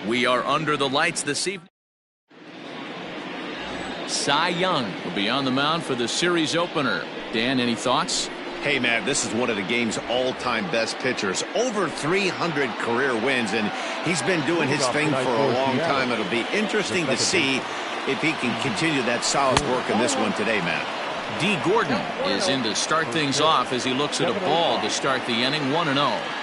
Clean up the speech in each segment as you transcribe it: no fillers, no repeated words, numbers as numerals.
We are under the lights this evening. Cy Young will be on the mound for the series opener. Dan, any thoughts? Hey, man, this is one of the game's all-time best pitchers. Over 300 career wins, and he's been doing his thing for a long time. It'll be interesting to see if he can continue that solid work in this one today, man. D. Gordon is in to start things off as he looks at a ball to start the inning, 1-0.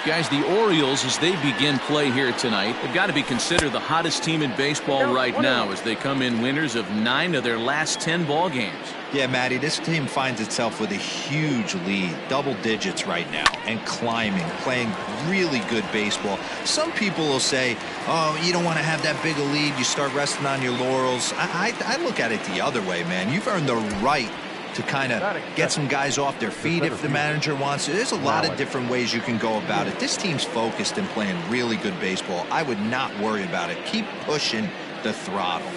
Guys, the Orioles, as they begin play here tonight, have got to be considered the hottest team in baseball right now as they come in winners of 9 of their last 10 ball games. Yeah, Matty, this team finds itself with a huge lead, double digits right now, and climbing, playing really good baseball. Some people will say, oh, you don't want to have that big a lead, you start resting on your laurels. I look at it the other way, man. You've earned the right to kind of get some guys off their feet if the manager wants to. There's a lot of different ways you can go about it. This team's focused and playing really good baseball. I would not worry about it. Keep pushing the throttle.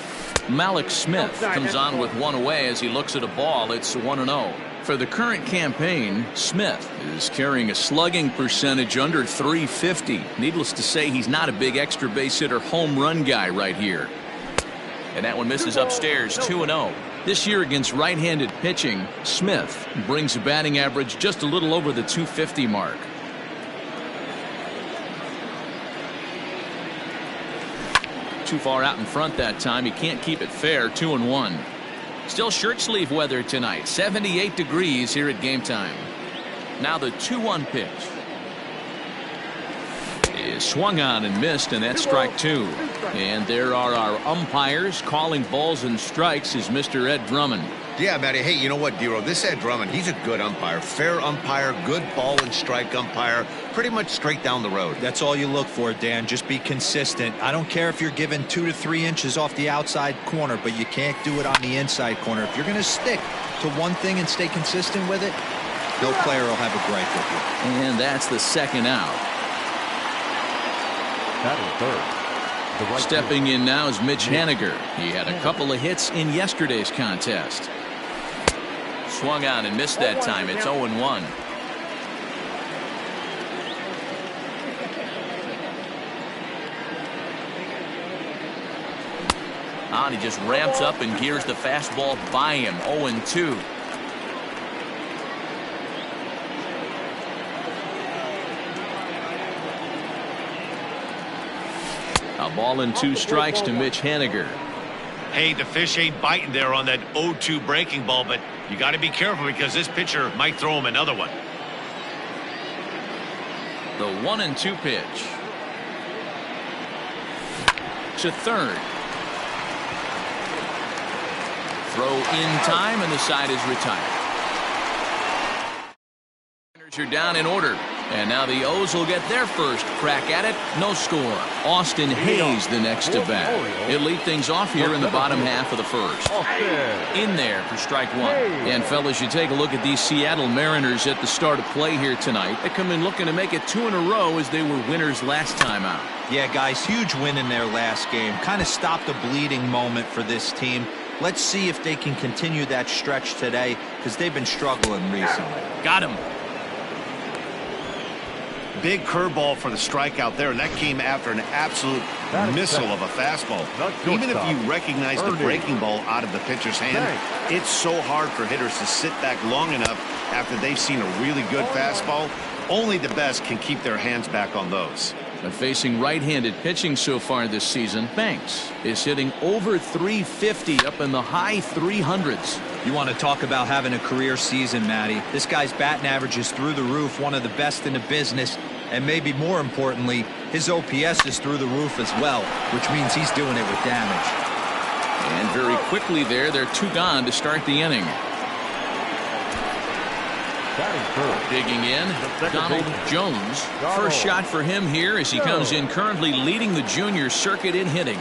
Malik Smith comes on with one away as he looks at a ball. It's 1-0. For the current campaign, Smith is carrying a slugging percentage under 350. Needless to say, he's not a big extra base hitter home run guy right here. And that one misses upstairs, 2-0. This year against right-handed pitching, Smith brings a batting average just a little over the 250 mark. Too far out in front that time. He can't keep it fair. 2-1. Still shirt sleeve weather tonight. 78 degrees here at game time. Now the 2-1 pitch is swung on and missed, and that's strike 2. And there are our umpires calling balls and strikes is Mr. Ed Drummond. Yeah, Matty. Hey, you know what, Dero? This Ed Drummond, he's a good umpire. Fair umpire, good ball and strike umpire. Pretty much straight down the road. That's all you look for, Dan. Just be consistent. I don't care if you're given 2 to 3 inches off the outside corner, but you can't do it on the inside corner. If you're going to stick to one thing and stay consistent with it, no player will have a gripe with you. And that's the second out. Stepping in now is Mitch Haniger. He had a couple of hits in yesterday's contest. Swung on and missed that time. It's 0-1. On, he just ramps up and gears the fastball by him. 0-2. A ball and 2 strikes to Mitch Haniger. Hey, the fish ain't biting there on that 0-2 breaking ball, but you got to be careful because this pitcher might throw him another one. The 1-2 pitch to third. Throw in time, and the side is retired. You're down in order. And now the O's will get their first crack at it. No score. Austin Hayes the next to bat. He'll lead things off here in the bottom half of the first. In there for strike 1. And fellas, you take a look at these Seattle Mariners at the start of play here tonight. They come in looking to make it 2 in a row as they were winners last time out. Yeah, guys, huge win in their last game. Kind of stopped a bleeding moment for this team. Let's see if they can continue that stretch today because they've been struggling recently. Got him. Big curveball for the strikeout there, and that came after an absolute missile of a fastball. Even if you recognize the breaking ball out of the pitcher's hand, it's so hard for hitters to sit back long enough after they've seen a really good fastball. Only the best can keep their hands back on those. But facing right-handed pitching so far this season, Banks is hitting over 350 up in the high 300s. You want to talk about having a career season, Matty. This guy's batting average is through the roof, one of the best in the business, and maybe more importantly, his OPS is through the roof as well, which means he's doing it with damage. And very quickly there, they're 2 gone to start the inning. Digging in, Donald Jones. First shot for him here as he comes in currently leading the junior circuit in hitting.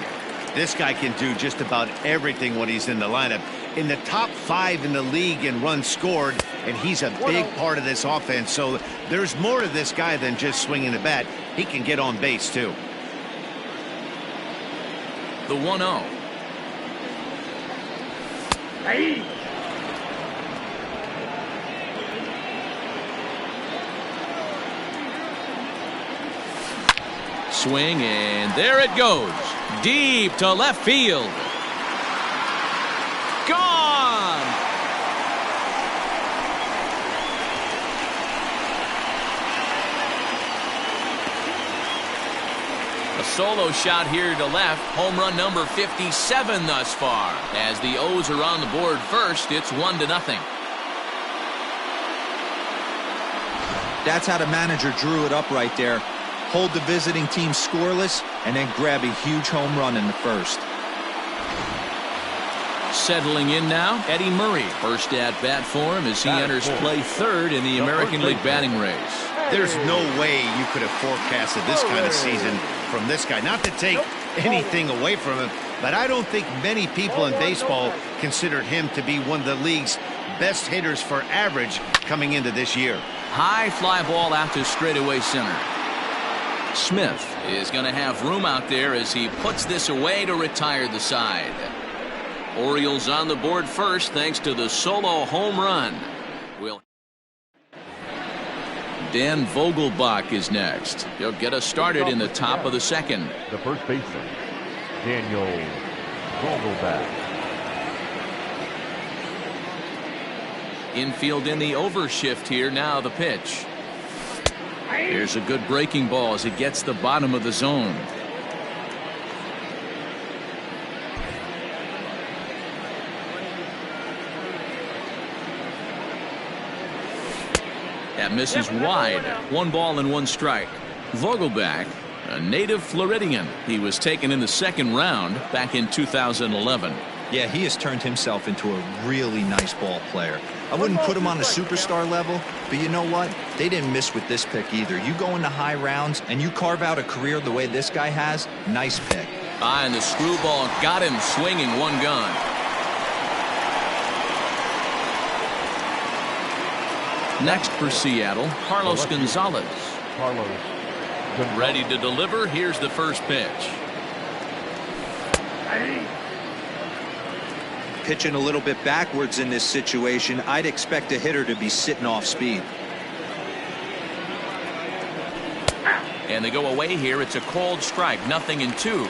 This guy can do just about everything when he's in the lineup. In the top 5 in the league in runs scored, and he's a big part of this offense. So there's more to this guy than just swinging the bat. He can get on base, too. The 1-0. Hey. swing, and there it goes. Deep to left field. Gone! A solo shot here to left. Home run number 57 thus far. As the O's are on the board first, it's 1-0. That's how the manager drew it up right there. Hold the visiting team scoreless and then grab a huge home run in the first. Settling in now, Eddie Murray. First at bat for him as he enters play third in the American League batting race. There's no way you could have forecasted this kind of season from this guy. Not to take anything away from him, but I don't think many people in baseball considered him to be one of the league's best hitters for average coming into this year. High fly ball out to straightaway center. Smith is going to have room out there as he puts this away to retire the side. Orioles on the board first thanks to the solo home run. Dan Vogelbach is next. He'll get us started in the top of the second. The first baseman, Daniel Vogelbach. Infield in the overshift here. Now the pitch. Here's a good breaking ball as it gets the bottom of the zone. That misses wide. 1 ball and 1 strike. Vogelbach, a native Floridian. He was taken in the second round back in 2011. Yeah, he has turned himself into a really nice ball player. I wouldn't put him on a superstar level, but you know what? They didn't miss with this pick either. You go into high rounds and you carve out a career the way this guy has, nice pick. And the screwball got him swinging. 1 gone. Next for Seattle, Carlos Gonzalez. Ready to deliver. Here's the first pitch. Pitching a little bit backwards in this situation, I'd expect a hitter to be sitting off speed. And they go away here. It's a cold strike. 0-2.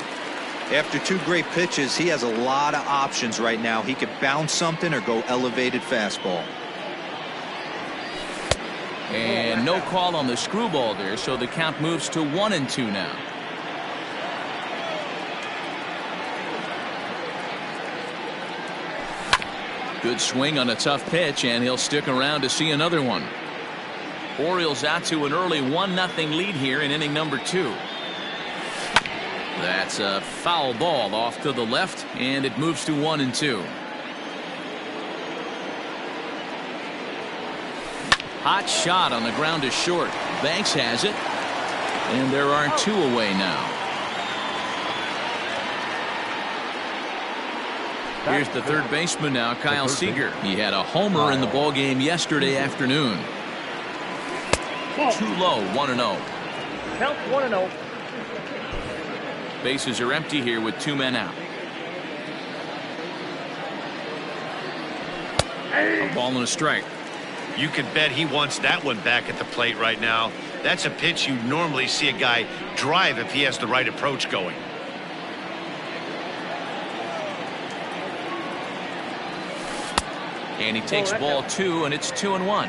After 2 great pitches, he has a lot of options right now. He could bounce something or go elevated fastball. And no call on the screwball there, so the count moves to 1-2 now. Good swing on a tough pitch, and he'll stick around to see another one. Orioles out to an early 1-0 lead here in inning number 2. That's a foul ball off to the left, and it moves to 1-2. Hot shot on the ground to short. Banks has it, and there are 2 away now. Here's the third baseman now, Kyle Seager. He had a homer in the ballgame yesterday afternoon. Too low, 1-0. Count 1-0. Bases are empty here with 2 men out. A ball and a strike. You could bet he wants that one back at the plate right now. That's a pitch you normally see a guy drive if he has the right approach going. And he takes ball 2, and it's 2-1.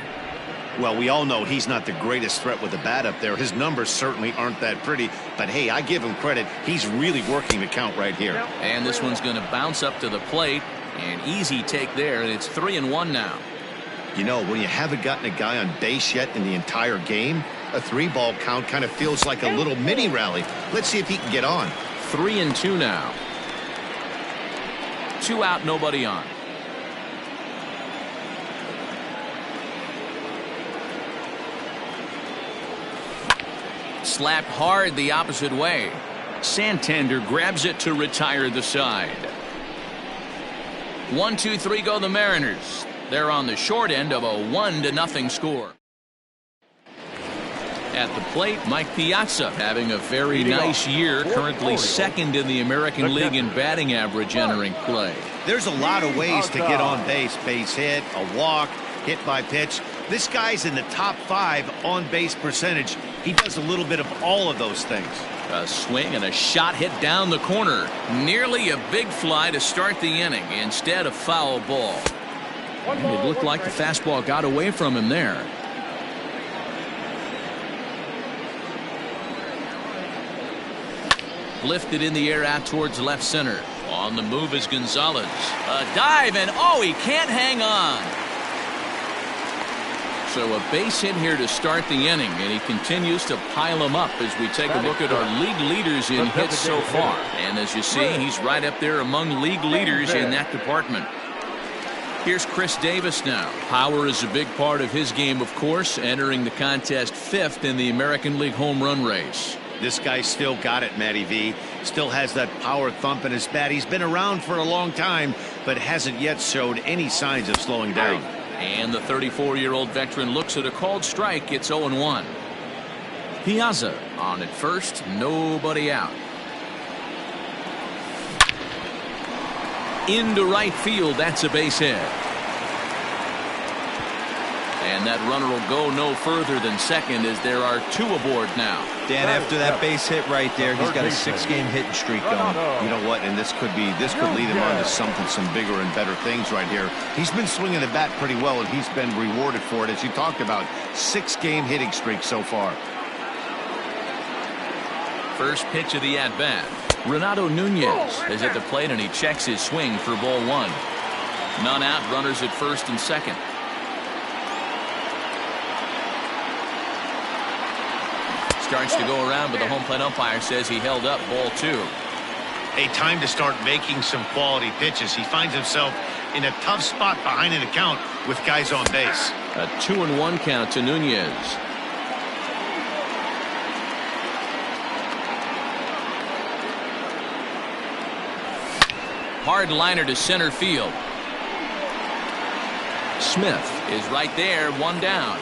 Well, we all know he's not the greatest threat with the bat up there. His numbers certainly aren't that pretty. But, hey, I give him credit. He's really working the count right here. And this one's going to bounce up to the plate. An easy take there, and it's 3-1 now. You know, when you haven't gotten a guy on base yet in the entire game, a 3-ball count kind of feels like a little mini rally. Let's see if he can get on. 3-2 now. 2 out, nobody on. Slapped hard the opposite way. Santander grabs it to retire the side. 1-2-3 go the Mariners. They're on the short end of a 1-0 score. At the plate, Mike Piazza having a very nice year, currently second in the American League in batting average entering play. There's a lot of ways to get on base. Base hit, a walk, hit by pitch. This guy's in the top 5 on base percentage He does a little bit of all of those things. A swing and a shot hit down the corner. Nearly a big fly to start the inning. Instead, a foul ball. And it looked like the fastball got away from him there. Lifted in the air out towards left center. On the move is Gonzalez. A dive, and oh, he can't hang on. So a base hit here to start the inning, and he continues to pile them up as we take a look at our league leaders in hits so far. And as you see, he's right up there among league leaders in that department. Here's Chris Davis now. Power is a big part of his game, of course, entering the contest 5th in the American League home run race. This guy still got it, Matty V. Still has that power thump in his bat. He's been around for a long time, but hasn't yet showed any signs of slowing down. And the 34-year-old veteran looks at a called strike. It's 0-1. Piazza on at first. Nobody out. Into right field. That's a base hit. And that runner will go no further than second as there are 2 aboard now. Dan, after that base hit right there, he's got a 6-game hitting streak going. You know what? And this could lead him on to some bigger and better things right here. He's been swinging the bat pretty well, and he's been rewarded for it, as you talked about. 6-game hitting streak so far. First pitch of the at-bat. Renato Nunez is at the plate, and he checks his swing for ball 1. None out, runners at first and second. Starts to go around, but the home plate umpire says he held up ball 2. A time to start making some quality pitches. He finds himself in a tough spot behind an account with guys on base. A 2-1 count to Nunez. Hard liner to center field. Smith is right there, 1 down.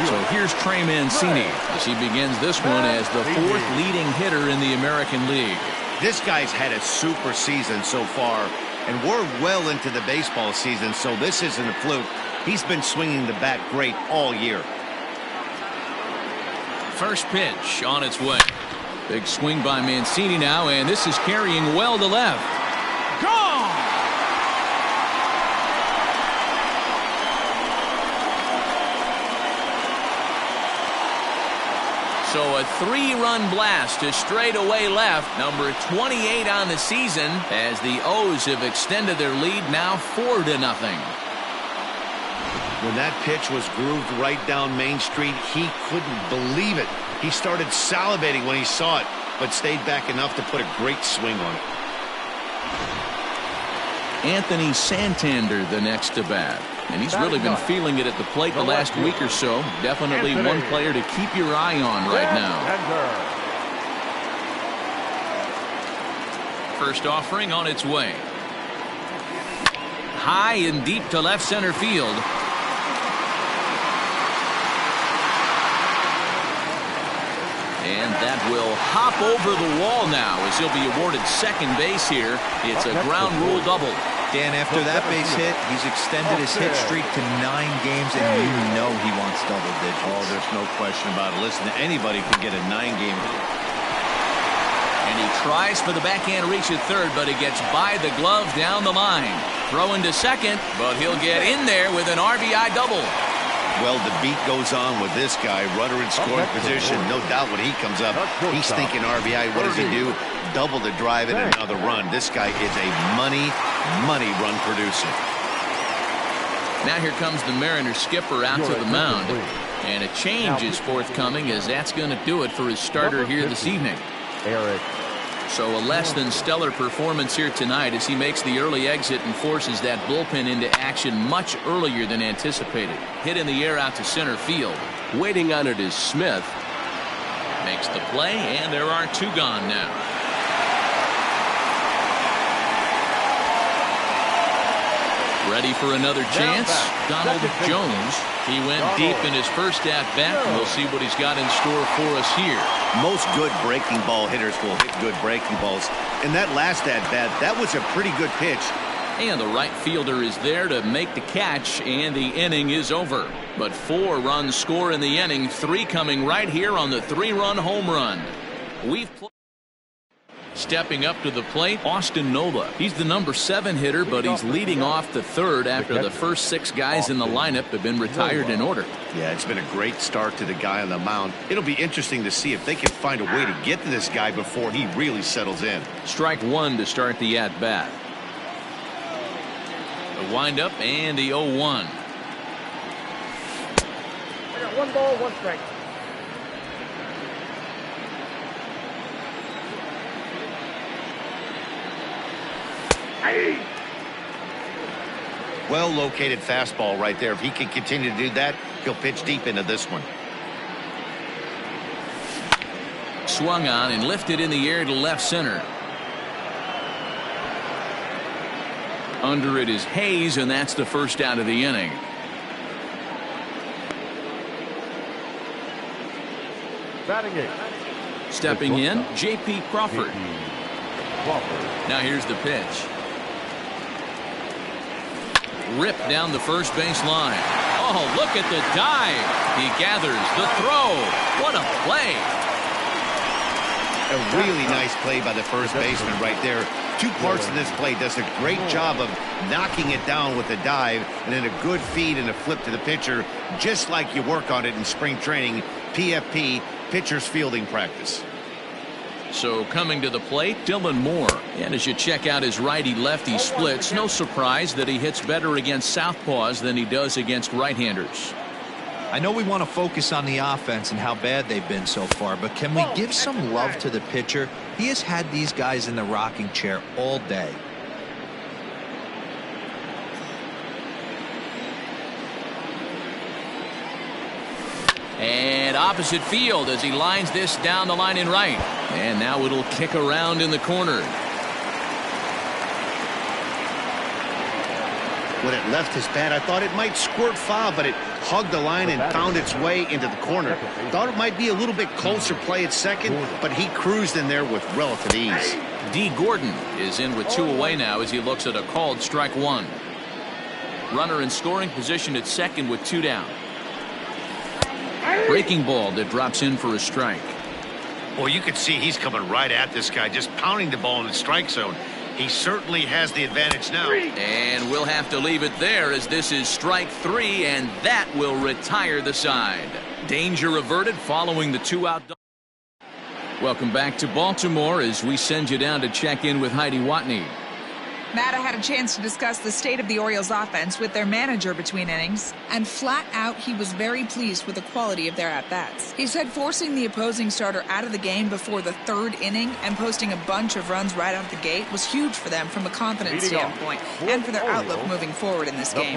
So here's Trey Mancini as he begins this one as the 4th leading hitter in the American League. This guy's had a super season so far, and we're well into the baseball season, so this isn't a fluke. He's been swinging the bat great all year. First pitch on its way. Big swing by Mancini now, and this is carrying well to left. Gone! So a 3-run blast to straightaway left, number 28 on the season, as the O's have extended their lead now 4-0. When that pitch was grooved right down Main Street, he couldn't believe it. He started salivating when he saw it, but stayed back enough to put a great swing on it. Anthony Santander the next to bat. And he's really been feeling it at the plate the last week or so. Definitely one player to keep your eye on right now. First offering on its way. High and deep to left center field. And that will hop over the wall now as he'll be awarded second base here. It's a ground rule double. Dan, after that base hit, he's extended his hit streak to 9 games, and you know he wants double digits. Oh, there's no question about it. Listen, anybody can get a 9-game hit. And he tries for the backhand reach at third, but he gets by the glove down the line. Throwing to second, but he'll get in there with an RBI double. Well, the beat goes on with this guy. Runner in scoring position. No doubt when he comes up, he's thinking RBI. What does he do? Double the drive and another run. This guy is a money run producer. Now here comes the Mariners skipper out to the mound. And a change is forthcoming, as that's going to do it for his starter here this evening. So a less than stellar performance here tonight as he makes the early exit and forces that bullpen into action much earlier than anticipated. Hit in the air out to center field. Waiting on it is Smith. Makes the play, and there are 2 gone now. Ready for another chance? Donald Jones. He went deep in his first at-bat, and we'll see what he's got in store for us here. Most good breaking ball hitters will hit good breaking balls. In that last at-bat, that was a pretty good pitch. And the right fielder is there to make the catch, and the inning is over. But 4 runs score in the inning, 3 coming right here on the 3-run home run. Stepping up to the plate, Austin Nola. He's the number 7 hitter, but he's leading off the 3rd after the first 6 guys in the lineup have been retired in order. Yeah, it's been a great start to the guy on the mound. It'll be interesting to see if they can find a way to get to this guy before he really settles in. Strike 1 to start the at-bat. The windup and the 0-1. I got 1 ball, 1 strike. Well located fastball right there. If he can continue to do that, he'll pitch deep into this one. Swung on and lifted in the air to left center. Under it is Hayes, and that's the first out of the inning. Batting 8. Stepping in, J.P. Crawford. Now here's the pitch. Ripped down the first base line. Oh, look at the dive. He gathers the throw. What a play. A really nice play by the first baseman right there. 2 parts of this play. Does a great job of knocking it down with a dive, and then a good feed and a flip to the pitcher, just like you work on it in spring training, PFP, pitcher's fielding practice. So coming to the plate, Dylan Moore. And as you check out his righty-lefty splits, no surprise that he hits better against southpaws than he does against right-handers. I know we want to focus on the offense and how bad they've been so far, but can we give some love to the pitcher? He has had these guys in the rocking chair all day. And opposite field as he lines this down the line in right. And now it'll kick around in the corner. When it left his bat, I thought it might squirt foul, but it hugged the line and found its way into the corner. Thought it might be a little bit closer play at second, but he cruised in there with relative ease. D. Gordon is in with 2 away now as he looks at a called strike 1. Runner in scoring position at second with 2 down. Breaking ball that drops in for a strike. Well, you can see he's coming right at this guy, just pounding the ball in the strike zone. He certainly has the advantage now. And we'll have to leave it there as this is strike 3, and that will retire the side. Danger averted following the 2-out. Welcome back to Baltimore as we send you down to check in with Heidi Watney. Matt, I had a chance to discuss the state of the Orioles offense with their manager between innings, and flat out he was very pleased with the quality of their at-bats. He said forcing the opposing starter out of the game before the 3rd inning and posting a bunch of runs right out the gate was huge for them from a confidence standpoint and for their outlook moving forward in this game.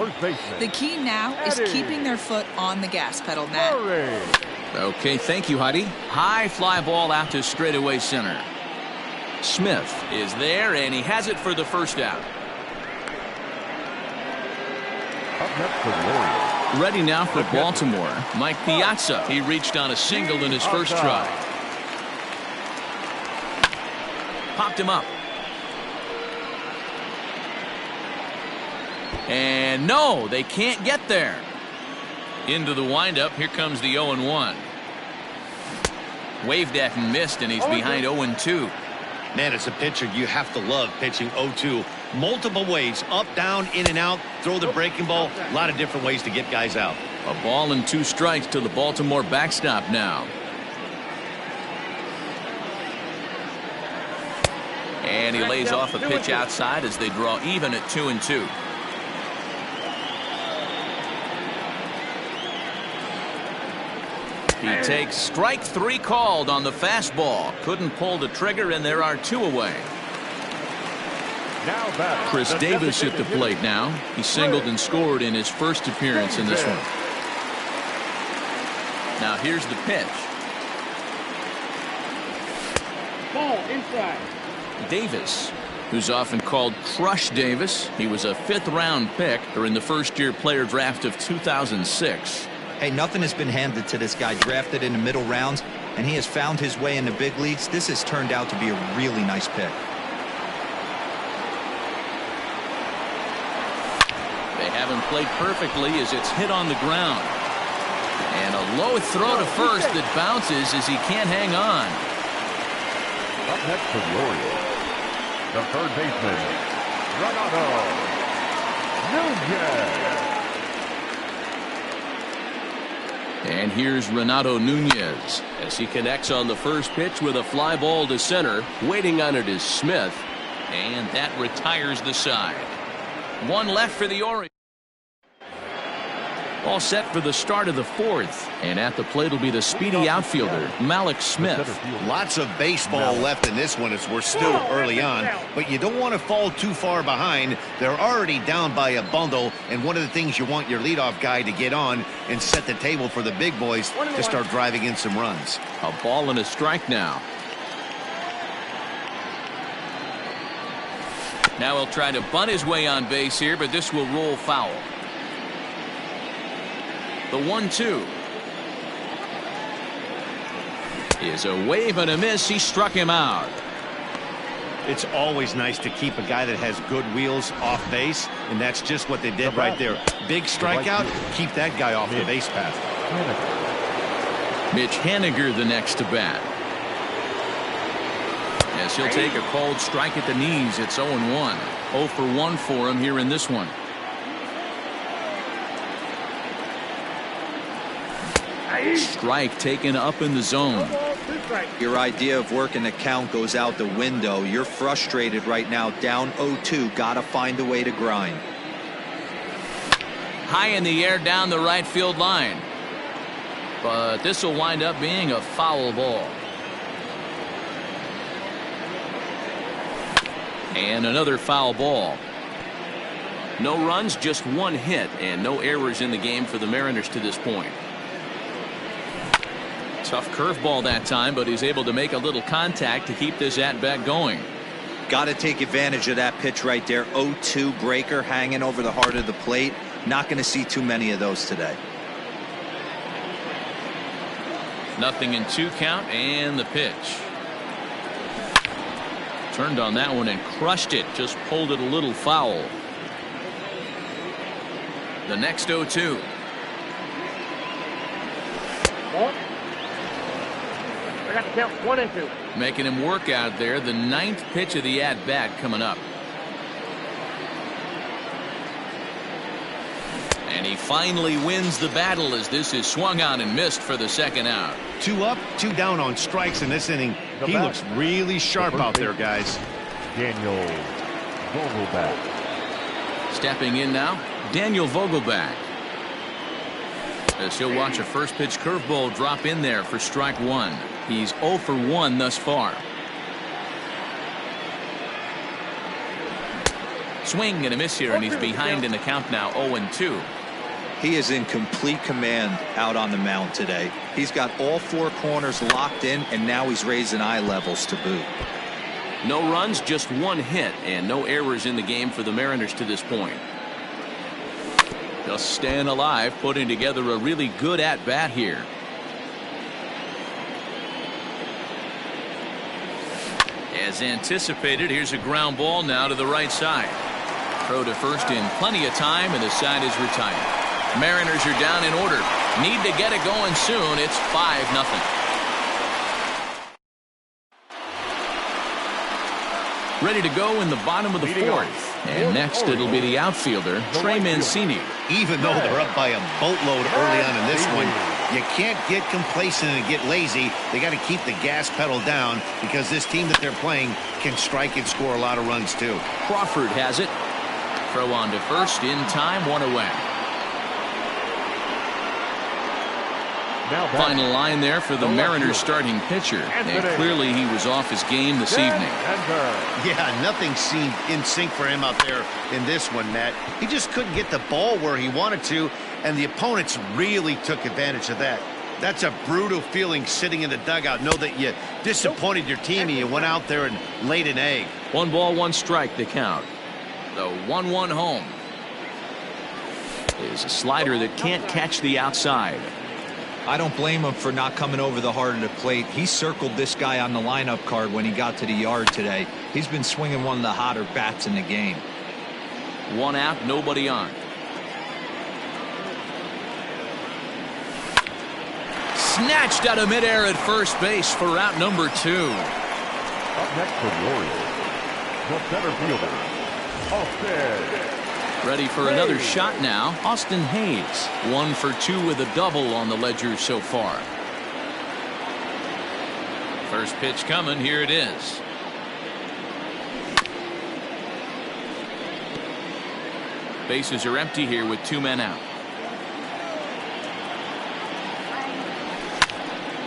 The key now is keeping their foot on the gas pedal, Matt. Okay, thank you, Heidi. High fly ball out to straightaway center. Smith is there, and he has it for the first out. Ready now for Baltimore, Mike Piazza. He reached on a single in his first try. Popped him up. And no, they can't get there. Into the windup, here comes the 0-1. Waved at and missed, and he's behind 0-2. Man, as a pitcher, you have to love pitching 0-2. Multiple ways, up, down, in and out, throw the breaking ball. A lot of different ways to get guys out. A ball and 2 strikes to the Baltimore backstop now. And he lays off a pitch outside as they draw even at 2-2. He takes strike 3 called on the fastball. Couldn't pull the trigger, and there are 2 away. Chris Davis at the plate now. He singled and scored in his first appearance in this one. Now here's the pitch. Ball inside. Davis, who's often called Crush Davis. He was a 5th-round pick during the first-year player draft of 2006. Hey, nothing has been handed to this guy. Drafted in the middle rounds, and he has found his way in the big leagues. This has turned out to be a really nice pick. They haven't played perfectly as it's hit on the ground. And a low throw to first that bounces as he can't hang on. Up next for the Orioles, the third baseman, Renato Nunez. And here's Renato Nunez as he connects on the first pitch with a fly ball to center. Waiting on it is Smith, and that retires the side. One left for the Orioles. All set for the start of the fourth, and at the plate will be the speedy outfielder Mlb Smith. Lots of baseball left in this one as we're still early on, but you don't want to fall too far behind. They're already down by a bundle, and one of the things you want your leadoff guy to get on and set the table for the big boys to start driving in some runs. A ball and a strike now. Now he'll try to bunt his way on base here, but this will roll foul. The 1-2 is a wave and a miss. He struck him out. It's always nice to keep a guy that has good wheels off base, and that's just what they did right there. Big strikeout, keep that guy off the base path. Mitch Haniger the next to bat. As he'll take a cold strike at the knees. It's 0-1. 0 for 1 for him here in this one. Strike taken up in the zone. Your idea of working the count goes out the window. You're frustrated right now, down 0-2. Got to find a way to grind. High in the air down the right field line. But this will wind up being a foul ball. And another foul ball. No runs, just one hit, and no errors in the game for the Mariners to this point. Tough curveball that time, but he's able to make a little contact to keep this at-bat going. Got to take advantage of that pitch right there. 0-2 breaker hanging over the heart of the plate. Not going to see too many of those today. 0-2 count, and the pitch. Turned on that one and crushed it. Just pulled it a little foul. The next 0-2. I got to count 1 and 2. Making him work out there. The 9th pitch of the at-bat coming up. And he finally wins the battle as this is swung on and missed for the second out. 2 up, 2 down on strikes in this inning. He looks really sharp out there, guys. Daniel Vogelback. Stepping in now, Daniel Vogelback. As he'll watch a first pitch curveball drop in there for strike 1. He's 0 for 1 thus far. Swing and a miss here, and he's behind in the count now, 0-2. He is in complete command out on the mound today. He's got all 4 corners locked in, and now he's raising eye levels to boot. No runs, just 1 hit, and no errors in the game for the Mariners to this point. Just staying alive, putting together a really good at-bat here. As anticipated, here's a ground ball now to the right side. Throw to first in plenty of time, and the side is retired. Mariners are down in order. Need to get it going soon. It's 5-0. Ready to go in the bottom of the 4th. And next it'll be the outfielder, Trey Mancini. Even though they're up by a boatload early on in this one, you can't get complacent and get lazy. They got to keep the gas pedal down because this team that they're playing can strike and score a lot of runs too. Crawford has it. Throw on to first in time, 1 away. Final line there for the Mariners starting pitcher, and clearly he was off his game this evening. Yeah, nothing seemed in sync for him out there in this one, Matt. He just couldn't get the ball where he wanted to, and the opponents really took advantage of that. That's a brutal feeling sitting in the dugout. Know that you disappointed your team and you went out there and laid an egg. 1 ball, 1 strike the count. The 1-1 home is a slider that can't catch the outside. I don't blame him for not coming over the heart of the plate. He circled this guy on the lineup card when he got to the yard today. He's been swinging one of the hotter bats in the game. 1 out, nobody on. snatched out of midair at first base for route number 2. Up next for the Orioles, the center fielder, Austin. Ready for another shot now. Austin Hayes, 1 for 2 with a double on the ledger so far. First pitch coming. Here it is. Bases are empty here with 2 men out.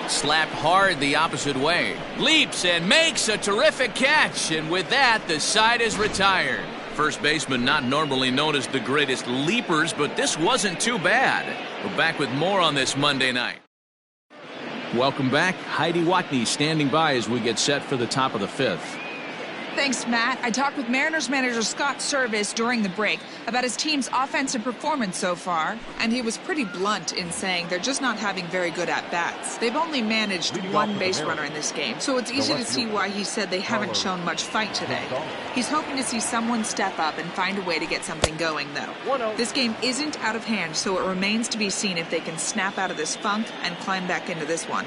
Slapped hard the opposite way. Leaps and makes a terrific catch. And with that, the side is retired. First baseman not normally known as the greatest leapers, but this wasn't too bad. We're back with more on this Monday night. Welcome back. Heidi Watney standing by as we get set for the top of the 5th. Thanks, Matt. I talked with Mariners manager Scott Service during the break about his team's offensive performance so far, and he was pretty blunt in saying they're just not having very good at-bats. They've only managed 1 base runner in this game, so it's easy to see why he said they haven't shown much fight today. He's hoping to see someone step up and find a way to get something going, though. This game isn't out of hand, so it remains to be seen if they can snap out of this funk and climb back into this one.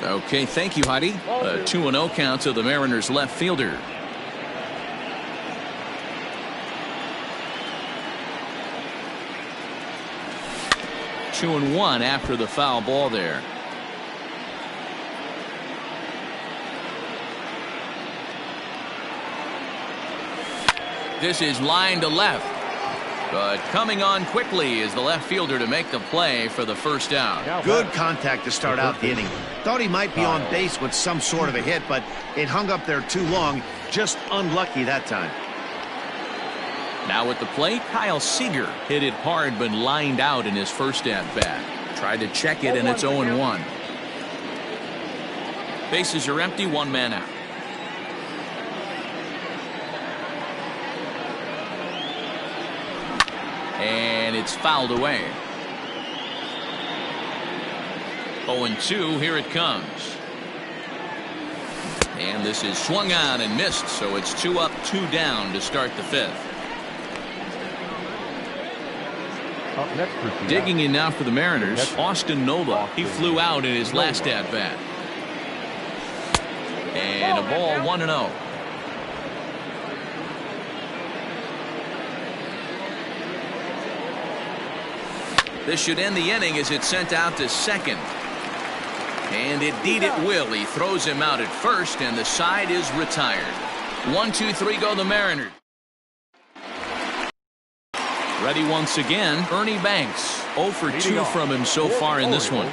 Okay, thank you, Heidi. A 2-0 count to the Mariners left fielder. Two and 1 after the foul ball there. This is line to left. But coming on quickly is the left fielder to make the play for the first out. Good contact to start out the inning. Thought he might be on base with some sort of a hit, but it hung up there too long. Just unlucky that time. Now at the plate, Kyle Seager hit it hard but lined out in his first at-bat. Tried to check it, and it's 0-1. Bases are empty, 1 man out. And it's fouled away. 0-2, here it comes. And this is swung on and missed, so it's 2 up, 2 down to start the 5th. Up next for Digging in now for the Mariners, Austin Nola. He flew out in his last at-bat. And a ball, 1-0. This should end the inning as it's sent out to second. And indeed it will. He throws him out at first, and the side is retired. 1, 2, 3 go the Mariners. Ready once again, Ernie Banks. 0 for 2 from him so far in this one.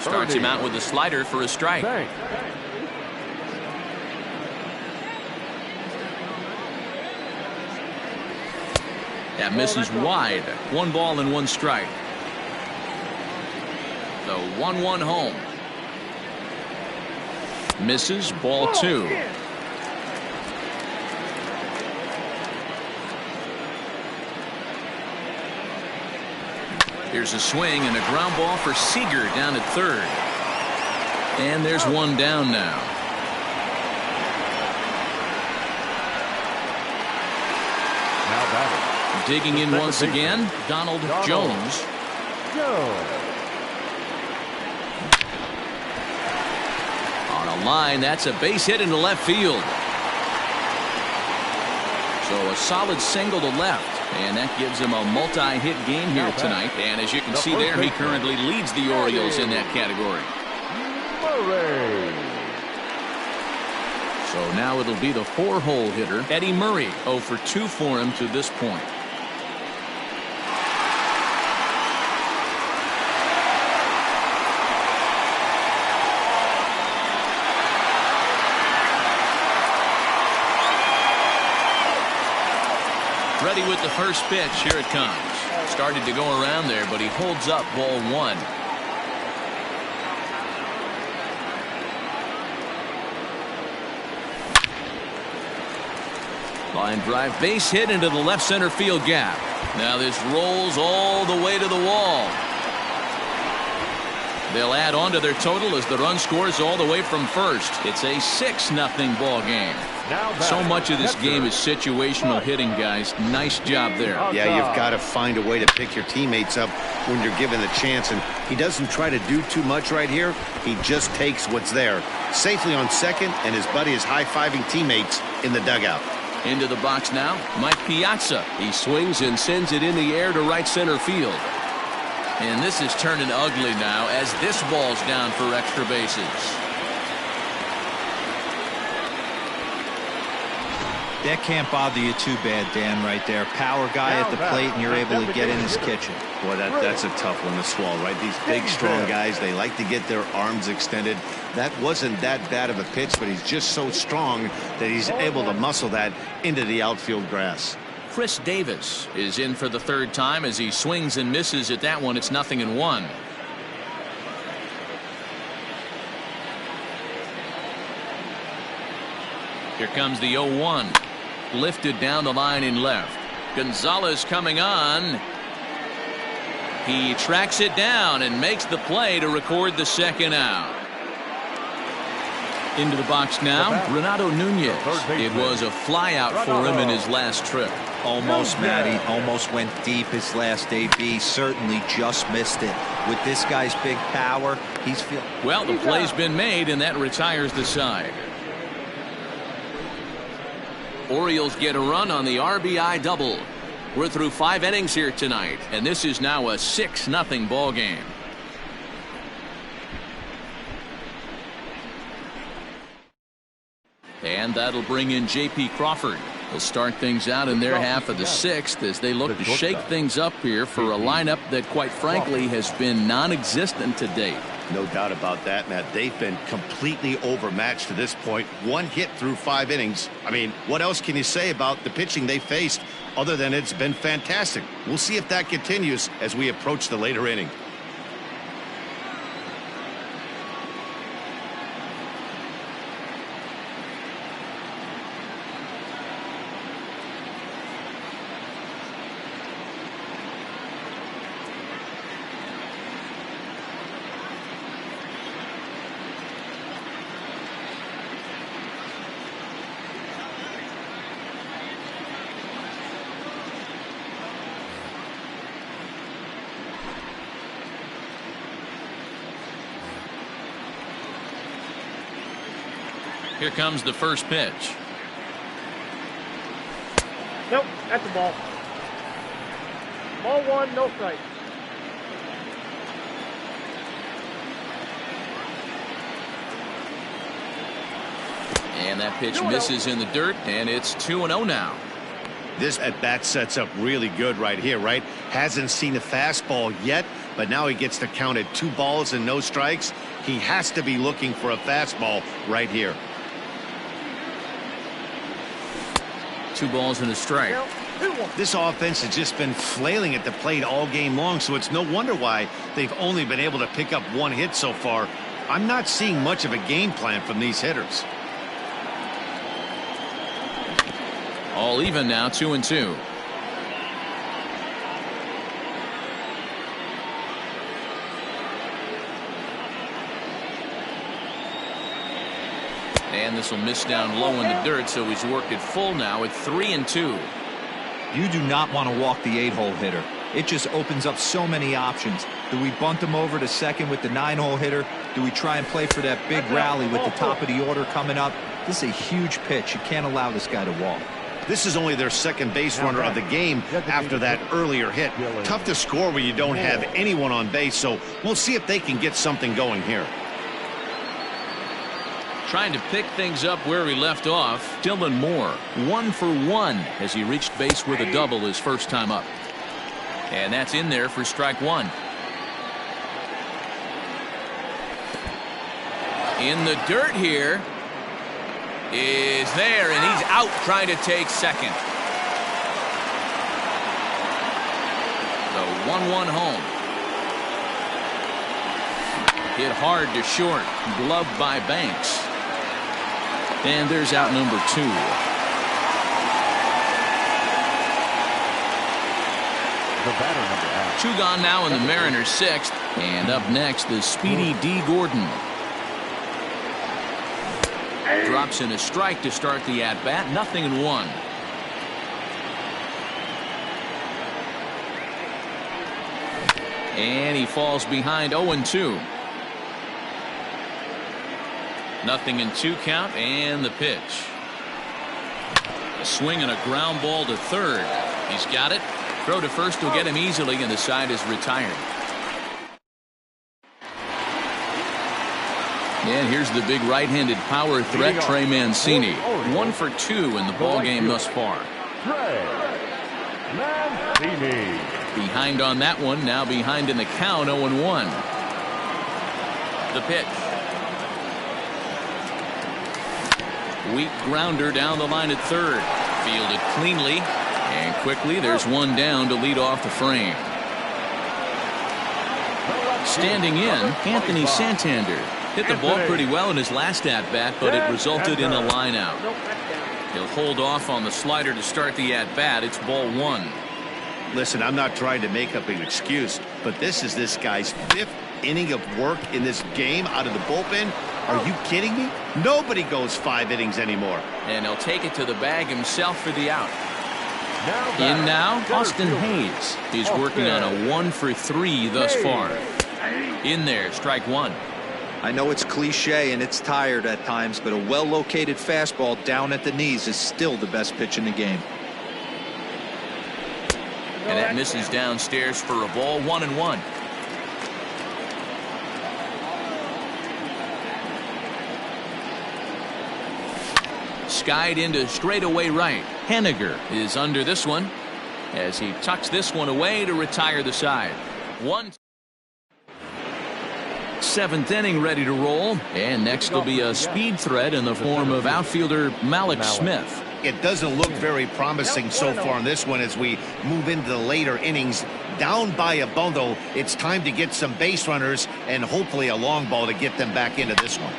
Starts him out with a slider for a strike. That misses wide. 1 ball and 1 strike. The 1-1 home. Misses, ball 2. Here's a swing and a ground ball for Seager down at third. And there's 1 down now. Now batting. Digging in once again, Donald Jones. On a line, that's a base hit into left field. So a solid single to left, and that gives him a multi-hit game here tonight. And as you can see there, he currently leads the Orioles in that category. So now it'll be the 4-hole hitter, Eddie Murray. 0 for 2 for him to this point. Ready with the first pitch. Here it comes. Started to go around there, but he holds up ball 1. Line drive, base hit into the left center field gap. Now this rolls all the way to the wall. They'll add on to their total as the run scores all the way from first. It's a 6-0 ball game. So much of this game is situational hitting, guys. Nice job there. Yeah, you've got to find a way to pick your teammates up when you're given the chance, and he doesn't try to do too much right here. He just takes what's there. Safely on second, and his buddy is high-fiving teammates in the dugout. Into the box now, Mike Piazza. He swings and sends it in the air to right center field. And this is turning ugly now as this ball's down for extra bases. That can't bother you too bad, Dan, right there. Power guy at the plate, and you're able to get in his kitchen. Boy, that's a tough one to swallow, right? These big, strong guys, they like to get their arms extended. That wasn't that bad of a pitch, but he's just so strong that he's able to muscle that into the outfield grass. Chris Davis is in for the third time as he swings and misses at that one. It's 0-1. Here comes the 0-1. Lifted down the line in left. Gonzalez coming on. He tracks it down and makes the play to record the second out. Into the box now, Renato Nunez. It was a flyout for him in his last trip. Almost, Matty. Almost went deep his last AB. Certainly just missed it. With this guy's big power, he's feeling. Well, the play's been made, and that retires the side. Orioles get a run on the RBI double. We're through 5 innings here tonight, and this is now a 6-0 ball game. And that'll bring in J.P. Crawford. He'll start things out in their half of the 6th as they look to shake things up here for a lineup that, quite frankly, has been non-existent to date. No doubt about that, Matt. They've been completely overmatched to this point. 1 hit through 5 innings. I mean, what else can you say about the pitching they faced other than it's been fantastic? We'll see if that continues as we approach the later inning. Here comes the first pitch. Nope, that's a ball. Ball 1, no strike. And that pitch misses in the dirt, and it's 2-0 now. This at-bat sets up really good right here, right? Hasn't seen a fastball yet, but now he gets to count at 2 balls and no strikes. He has to be looking for a fastball right here. 2 balls and a strike. This offense has just been flailing at the plate all game long, so it's no wonder why they've only been able to pick up 1 hit so far. I'm not seeing much of a game plan from these hitters. All even now, 2-2. And this will miss down low in the dirt, so he's worked it full now at 3-2. You do not want to walk the 8-hole hitter. It just opens up so many options. Do we bunt him over to second with the 9-hole hitter? Do we try and play for that big rally with the top of the order coming up? This is a huge pitch. You can't allow this guy to walk. This is only their second base runner of the game after that earlier hit. Tough to score when you don't have anyone on base, so we'll see if they can get something going here. Trying to pick things up where he left off, Dylan Moore, 1 for 1 as he reached base with a double his first time up. And that's in there for strike 1. In the dirt here is there, and he's out trying to take second. The 1-1 home. Hit hard to short, gloved by Banks. And there's out number 2. The batter, number 9. 2 gone now in the Mariners' 6th. And up next is Speedy D. Gordon. Drops in a strike to start the at-bat. 0-1. And he falls behind 0-2. 0-2 count, and the pitch. A swing and a ground ball to third. He's got it. Throw to first will get him easily, and the side is retired. And here's the big right-handed power threat, Trey Mancini. 1 for 2 in the ball game thus far. Behind on that one, now behind in the count, 0-1. The pitch. Weak grounder down the line at third. Fielded cleanly, and quickly there's one down to lead off the frame. Standing in, Anthony Santander. Hit the ball pretty well in his last at-bat, but it resulted in a line-out. He'll hold off on the slider to start the at-bat. It's ball 1. Listen, I'm not trying to make up an excuse, but this is this guy's 5th inning of work in this game out of the bullpen. Are you kidding me? Nobody goes 5 innings anymore. And he'll take it to the bag himself for the out. In now, Austin Hayes. He's working on a 1 for 3 thus far. In there, strike 1. I know it's cliche and it's tired at times, but a well-located fastball down at the knees is still the best pitch in the game. And that misses downstairs for a ball. 1-1. Skied into straightaway right. Henniger is under this one as he tucks this one away to retire the side. 7th inning ready to roll, and next will be a speed threat in the form of outfielder Mlb Smith. It doesn't look very promising so far in this one as we move into the later innings. Down by a bundle, it's time to get some base runners and hopefully a long ball to get them back into this one.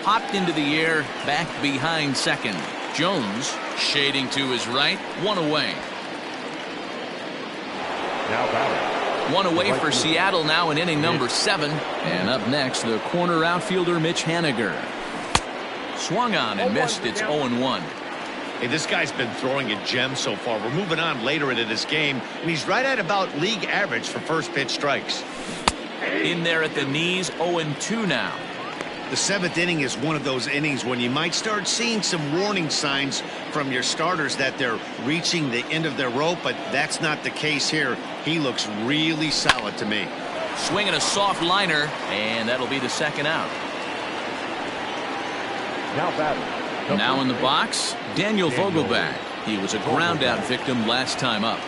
Popped into the air, back behind second. Jones shading to his right, 1 away. Now batting. 1 away for Seattle now in inning number 7. And up next, the corner outfielder Mitch Haniger. Swung on and missed. It's 0-1. Hey, this guy's been throwing a gem so far. We're moving on later into this game, and he's right at about league average for first pitch strikes. In there at the knees, 0-2 now. The 7th inning is one of those innings when you might start seeing some warning signs from your starters that they're reaching the end of their rope, but that's not the case here. He looks really solid to me. Swinging a soft liner, and that'll be the second out. Now batting. Now in the box, Daniel Vogelbach. He was a ground-out victim last time up.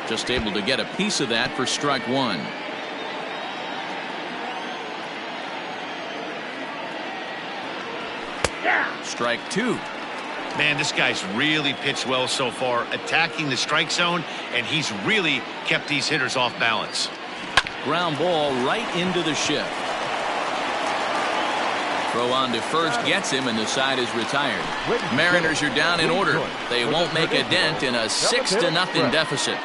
Just able to get a piece of that for strike 1. Strike 2. Man, this guy's really pitched well so far, attacking the strike zone, and he's really kept these hitters off balance. Ground ball right into the shift. Throw on to first gets him, and the side is retired. Mariners are down in order. They won't make a dent in a 6-0 deficit.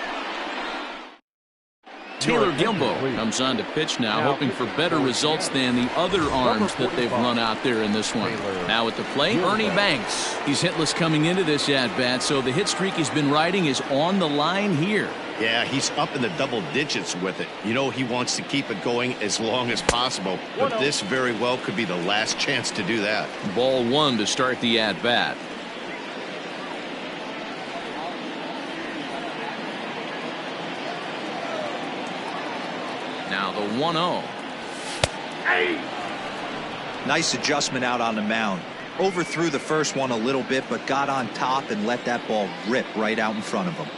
Taylor Gilbo comes on to pitch now, hoping for better results than the other arms that they've run out there in this one. Now at the plate, Ernie Banks. He's hitless coming into this at-bat, so the hit streak he's been riding is on the line here. Yeah, he's up in the double digits with it. You know, he wants to keep it going as long as possible, but this very well could be the last chance to do that. Ball 1 to start the at-bat. Now the 1-0. Nice adjustment out on the mound. Overthrew the first one a little bit, but got on top and let that ball rip right out in front of him.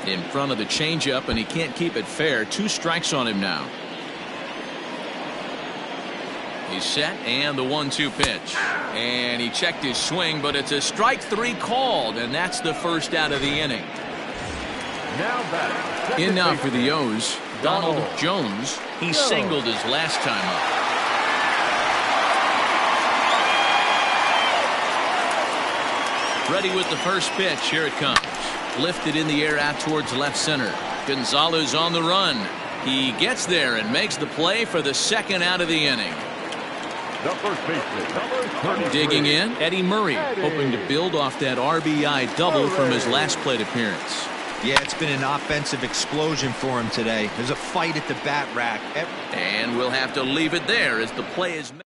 In front of the changeup, and he can't keep it fair. 2 strikes on him now. He's set, and the 1-2 pitch. And he checked his swing, but it's a strike 3 called, and that's the first out of the inning. Now batting. In now for the O's, Donald Jones. He singled his last time up. Ready with the first pitch. Here it comes. Lifted in the air out towards left center. Gonzalez on the run. He gets there and makes the play for the second out of the inning. The first baseman, number 33. Digging in, Eddie Murray, hoping to build off that RBI double from his last plate appearance. Yeah, it's been an offensive explosion for him today. There's a fight at the bat rack. And we'll have to leave it there as the play is made.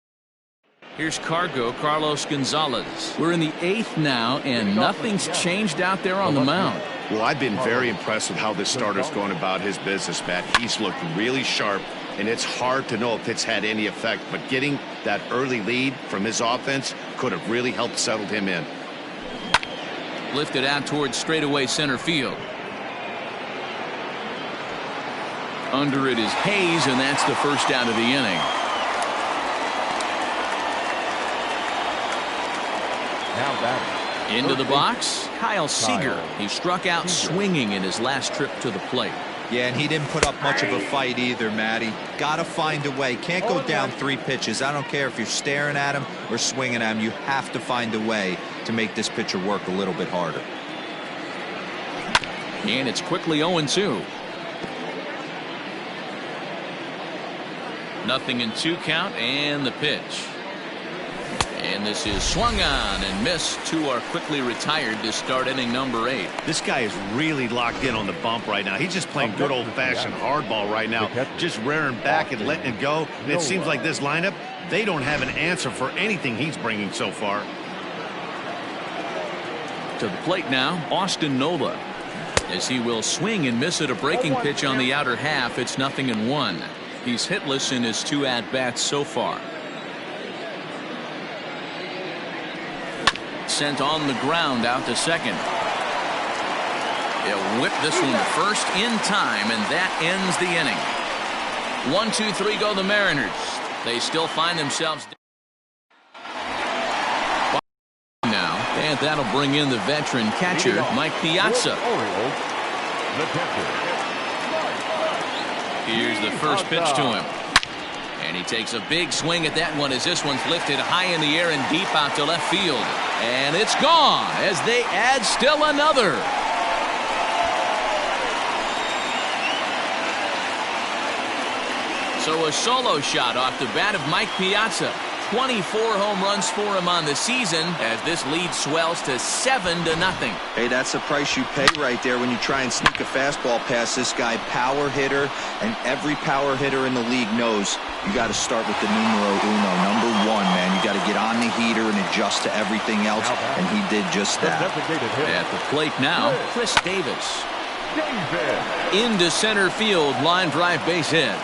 Here's Carlos Gonzalez. We're in the 8th now, and nothing's changed out there on the mound. Well, I've been very impressed with how this starter's going about his business, Matt. He's looked really sharp, and it's hard to know if it's had any effect. But getting that early lead from his offense could have really helped settle him in. Lifted out towards straightaway center field. Under it is Hayes, and that's the first out of the inning. Now batting. Into the box, Kyle Seager. He struck out swinging in his last trip to the plate. Yeah, and he didn't put up much of a fight either, Matty. Got to find a way. Can't go down 3 pitches. I don't care if you're staring at him or swinging at him. You have to find a way to make this pitcher work a little bit harder. And it's quickly 0-2. 0-2 count, and the pitch. And this is swung on and missed. 2 are quickly retired to start inning number 8. This guy is really locked in on the bump right now. He's just playing good old-fashioned hardball right now, just rearing back and letting it go. And it seems like this lineup, they don't have an answer for anything he's bringing so far. To the plate now, Austin Nola, as he will swing and miss at a breaking pitch on the outer half. It's 0-1. He's hitless in his 2 at-bats so far. Sent on the ground out to second. He'll whip this one to first in time, and that ends the inning. 1-2-3 go the Mariners. They still find themselves now, and that'll bring in the veteran catcher Mike Piazza. Here's the first pitch to him. And he takes a big swing at that one as this one's lifted high in the air and deep out to left field. And it's gone as they add still another. So a solo shot off the bat of Mike Piazza. 24 home runs for him on the season as this lead swells to 7-0. Hey, that's the price you pay right there when you try and sneak a fastball past this guy. Power hitter, and every power hitter in the league knows you got to start with the numero uno, number 1, man. You got to get on the heater and adjust to everything else, and he did just that. At the plate now, Chris Davis. Into center field, line drive base hit.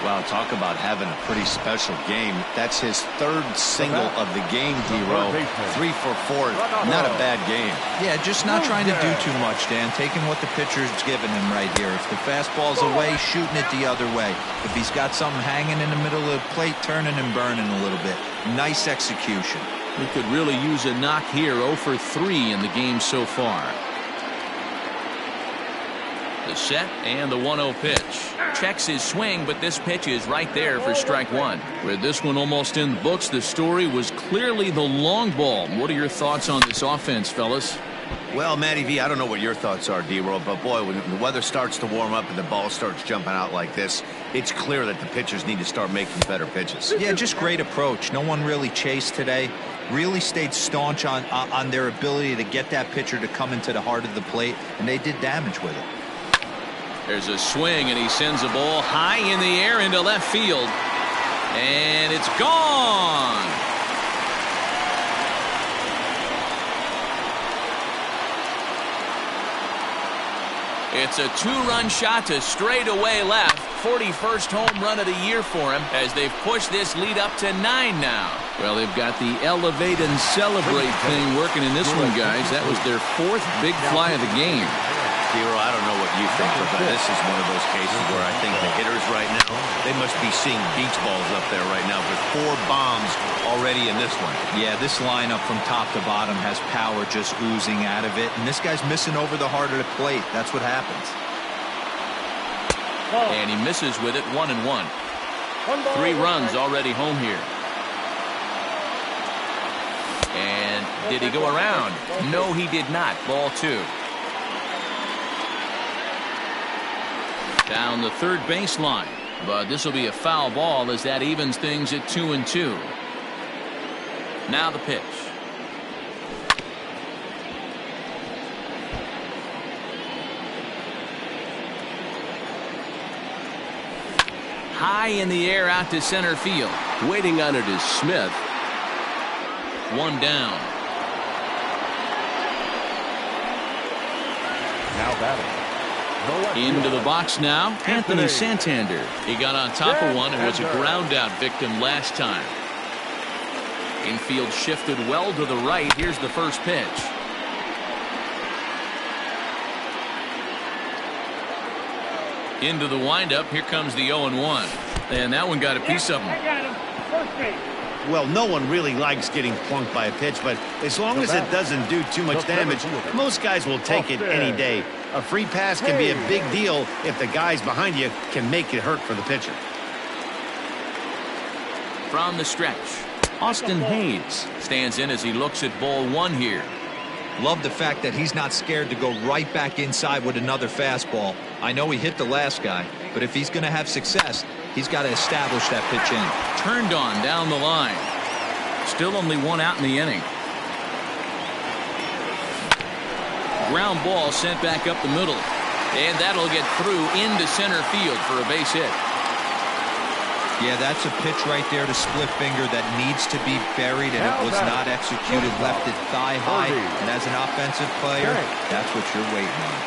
Wow, talk about having a pretty special game. That's his 3rd single of the game, D-Row. 3 for 4. Not a bad game. Yeah, just not trying to do too much, Dan. Taking what the pitcher's giving him right here. If the fastball's away, shooting it the other way. If he's got something hanging in the middle of the plate, turning and burning a little bit. Nice execution. We could really use a knock here. 0 for 3 in the game so far. The set and the 1-0 pitch. Checks his swing, but this pitch is right there for strike 1. With this one almost in the books, the story was clearly the long ball. What are your thoughts on this offense, fellas? Well, Matty V, I don't know what your thoughts are, D-Roll, but boy, when the weather starts to warm up and the ball starts jumping out like this, it's clear that the pitchers need to start making better pitches. Yeah, just great approach. No one really chased today. Really stayed staunch on their ability to get that pitcher to come into the heart of the plate, and they did damage with it. There's a swing, and he sends a ball high in the air into left field. And it's gone. It's a 2-run shot to straightaway left. 41st home run of the year for him as they've pushed this lead up to 9 now. Well, they've got the elevate and celebrate thing working in this one, guys. That was their 4th big fly of the game. Hero, I don't know what you think, but this is one of those cases where I think the hitters right now, they must be seeing beach balls up there right now with 4 bombs already in this one. Yeah, this lineup from top to bottom has power just oozing out of it, and this guy's missing over the heart of the plate. That's what happens. And he misses with it. 1-1. 3 runs already home here. And Did he go around? No, he did not. Ball 2. Down the third baseline. But this will be a foul ball as that evens things at 2-2. Now the pitch. High in the air out to center field. Waiting on it is Smith. One down. Now batting. Into the box now, Anthony Santander. He got on top of one and was a ground out victim last time. Infield shifted well to the right. Here's the first pitch. Into the windup. Here comes the 0-1. And that one got a piece of him. I got him. First base. Well, no one really likes getting plunked by a pitch, but as long as it doesn't do too much damage, most guys will take it any day. A free pass can be a big deal if the guys behind you can make it hurt for the pitcher. From the stretch, Austin Hayes stands in as he looks at ball 1 here. Love the fact that he's not scared to go right back inside with another fastball. I know he hit the last guy, but if he's going to have success, he's got to establish that pitch in. Turned on down the line. Still only 1 out in the inning. Ground ball sent back up the middle. And that'll get through into center field for a base hit. Yeah, that's a pitch right there to split finger that needs to be buried, and it was not executed. Left it thigh high, and as an offensive player, that's what you're waiting on.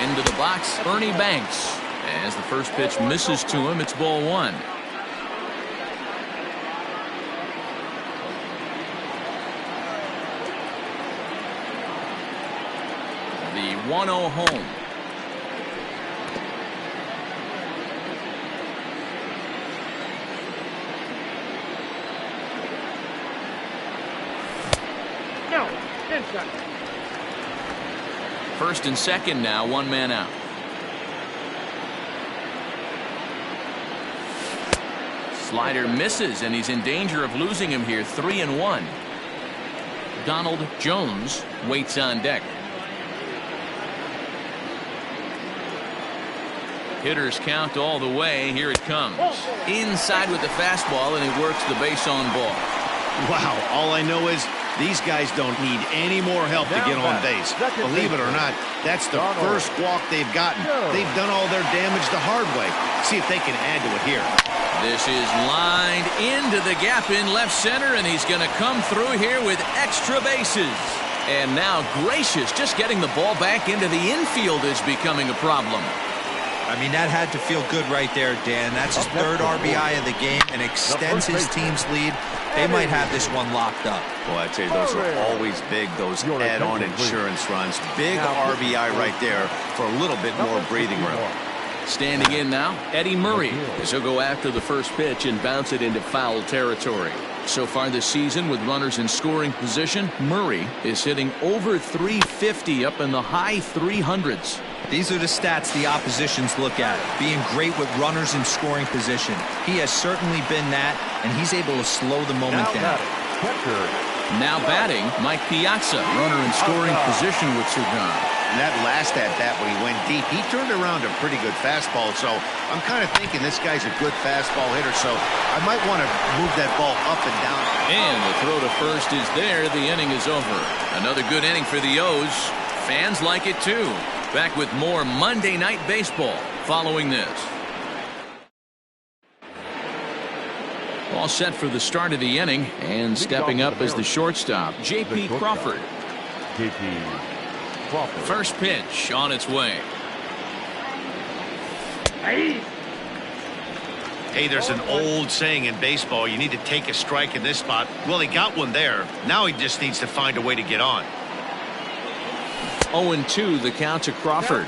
Into the box, Ernie Banks. As the first pitch misses to him, it's ball 1. The 1-0 home. No, inside. First and second now, 1 man out. Slider misses, and he's in danger of losing him here. 3-1. Donald Jones waits on deck. Hitters count all the way. Here it comes. Inside with the fastball, and he works the base on ball. Wow, all I know is these guys don't need any more help to get on base. Believe it or not, that's the first walk they've gotten. They've done all their damage the hard way. See if they can add to it here. This is lined into the gap in left center, and he's going to come through here with extra bases. And now Gracious, just getting the ball back into the infield is becoming a problem. I mean, that had to feel good right there, Dan. That's his third RBI of the game and extends his team's lead. They might have this one locked up. Well, I tell you, those are always big, those add-on insurance runs. Big RBI right there for a little bit more breathing room. Standing in now, Eddie Murray, as he'll go after the first pitch and bounce it into foul territory. So far this season, with runners in scoring position, Murray is hitting over 350 up in the high 300s. These are the stats the oppositions look at, being great with runners in scoring position. He has certainly been that, and he's able to slow the moment down. Now batting, Mike Piazza, runner in scoring position with Sugan. And that last at-bat when he went deep, he turned around a pretty good fastball. So I'm kind of thinking this guy's a good fastball hitter, so I might want to move that ball up and down. And the throw to first is there. The inning is over. Another good inning for the O's. Fans like it too. Back with more Monday Night Baseball following this. All set for the start of the inning, and stepping up as the shortstop, J.P. Crawford. First pitch on its way. Hey, there's an old saying in baseball, you need to take a strike in this spot. Well, he got one there. Now he just needs to find a way to get on. 0-2 the count to Crawford.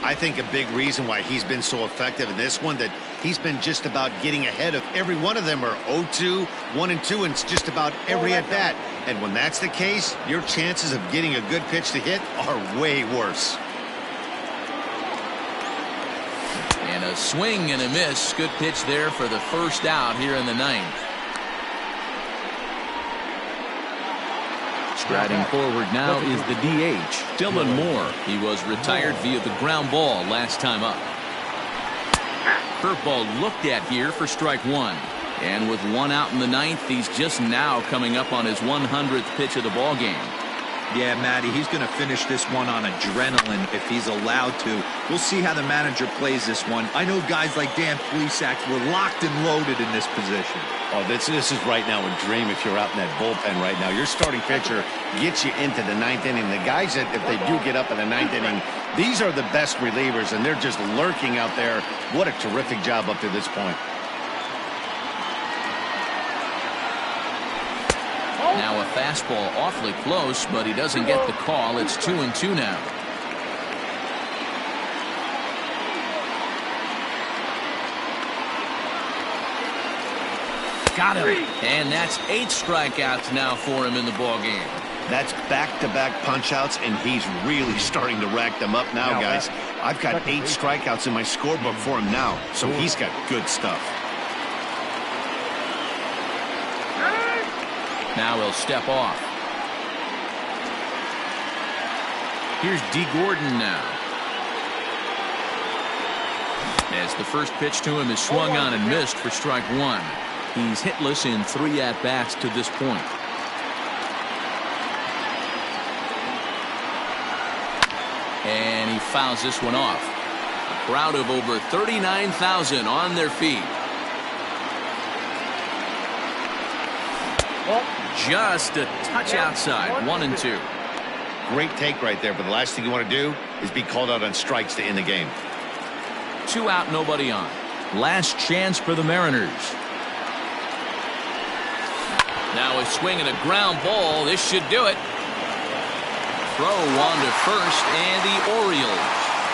I think a big reason why he's been so effective in this one, that he's been just about getting ahead of every one of them are 0-2, 1-2, and it's just about every at-bat. And when that's the case, your chances of getting a good pitch to hit are way worse. And a swing and a miss. Good pitch there for the first out here in the ninth. Striding forward now is the DH, Dylan Moore. He was retired via the ground ball last time up. Curveball looked at here for strike one. And with one out in the ninth, he's just now coming up on his 100th pitch of the ball game. Yeah, Matty, he's going to finish this one on adrenaline if he's allowed to. We'll see how the manager plays this one. I know guys like Dan Plesac were locked and loaded in this position. Oh, this is right now a dream if you're out in that bullpen right now. Your starting pitcher gets you into the ninth inning. The guys that, if they do get up in the ninth inning, these are the best relievers, and they're just lurking out there. What a terrific job up to this point. Now a fastball awfully close, but he doesn't get the call. It's 2-2 now. Got him. And that's 8 strikeouts now for him in the ball game. That's back-to-back punch-outs, and he's really starting to rack them up now, guys. I've got 8 strikeouts in my scorebook for him now, so he's got good stuff. Now he'll step off. Here's D. Gordon now. As the first pitch to him is swung on and missed for strike one. He's hitless in 3 at-bats to this point. And he fouls this one off. A crowd of over 39,000 on their feet. Just a touch outside. 1-2. Great take right there, but the last thing you want to do is be called out on strikes to end the game. 2 out, nobody on. Last chance for the Mariners. Now a swing and a ground ball. This should do it. Throw on to first, and the Orioles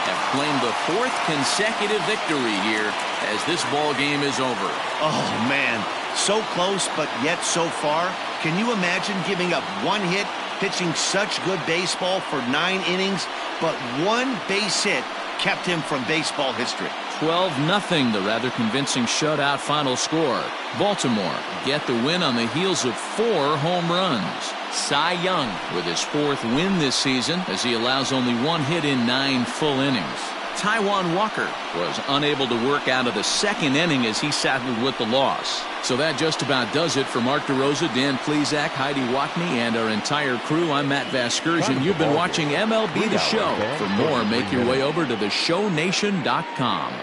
have claimed the 4th consecutive victory here as this ball game is over. Oh, man. So close, but yet so far. Can you imagine giving up 1 hit, pitching such good baseball for 9 innings, but 1 base hit kept him from baseball history? 12-0, the rather convincing shutout final score. Baltimore get the win on the heels of 4 home runs. Cy Young with his 4th win this season as he allows only 1 hit in 9 full innings. Taijuan Walker was unable to work out of the 2nd inning as he saddled with the loss. So that just about does it for Mark DeRosa, Dan Plesac, Heidi Watney, and our entire crew. I'm Matt Vasgersian. You've been watching MLB The Show. For more, make your way over to theshownation.com.